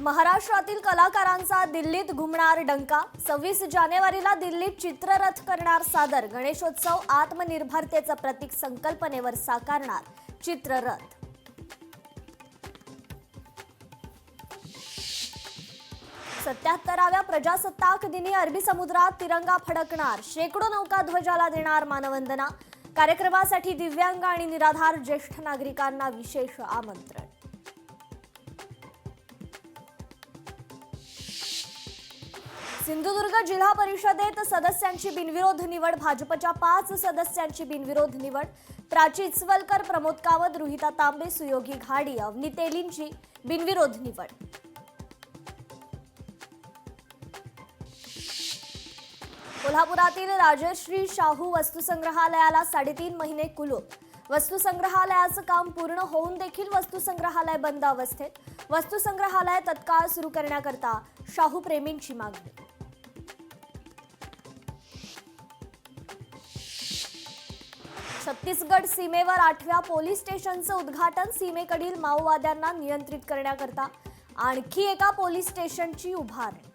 महाराष्ट्रातील कलाकारांचा दिल्लीत घुमणार डंका। 26 जानेवारीला दिल्लीत चित्ररथ करणार सादर। गणेशोत्सव आत्मनिर्भरतेचं प्रतीक संकल्पनेवर साकारणार चित्ररथ। सत्याहत्तराव्या प्रजासत्ताक दिनी अरबी समुद्रात तिरंगा फडकणार। शेकडो नौकाध्वजाला देणार मानवंदना। कार्यक्रमासाठी दिव्यांग आणि निराधार ज्येष्ठ नागरिकांना विशेष आमंत्रण। सिंधुदुर्ग जिल्हा परिषदेत सदस्यांची बिनविरोध निवड। भाजपच्या 5 सदस्यांची बिनविरोध निवड। प्राची इचवलकर, प्रमोद कामत, रुहिता तांबे, सुयोगी घाडी, अवनी तेलींची बिनविरोध निवड। कोल्हापुरातील राजश्री शाहू वस्तुसंग्रहालयाला 3.5 महिने कुलूप। वस्तुसंग्रहालयाचं काम पूर्ण होऊन देखील वस्तुसंग्रहालय बंद अवस्थेत। वस्तुसंग्रहालय तत्काळ सुरू करण्याकरता शाहू प्रेमींची मागणी। छत्तीसगड सीमेवर 8व्या पोलीस स्टेशनचं उद्घाटन। सीमेकडील माओवाद्यांना नियंत्रित करण्याकरता आणखी एका पोलीस स्टेशनची उभारणी।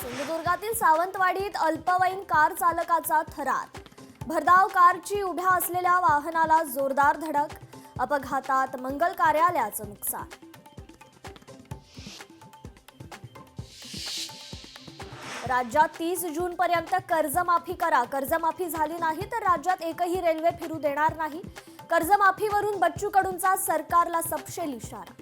सिंधुदुर्गातील सावंतवाडीत अल्पवयीन कार चालकाचा थरार। भरधाव कारची उभ्या असलेल्या वाहनाला जोरदार धडक। अपघातात मंगल कार्यालयाचं नुकसान। राज्यात 30 जून पर्यंत कर्जमाफी करा। कर्जमाफी झाली नाही तर राज्यात एकही रेल्वे फिरू देणार नाही। कर्जमाफीवरून बच्चू कडूंचा सरकारला सपशेल इशारा।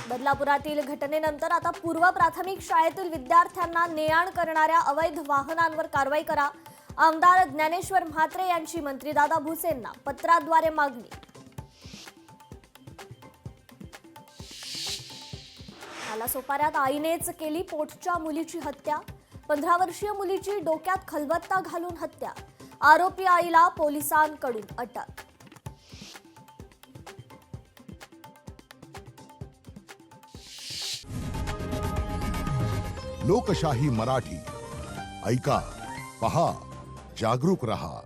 बदलापुरातील घटनेनंतर आता पूर्व प्राथमिक शाळेतील विद्यार्थ्यांना ने-आण करणाऱ्या अवैध वाहनांवर कारवाई करा। आमदार ज्ञानेश्वर म्हात्रे यांची मंत्री दादा भुसेंना पत्राद्वारे मागणी। नालासोपाऱ्यात आईनेच केली पोटच्या मुलीची हत्या। 15 वर्षीय मुलीची डोक्यात खलबत्ता घालून हत्या। आरोपी आईला पोलिसांकडून अटक। लोकशाही मराठी ऐका, पहा, जागरूक रहा।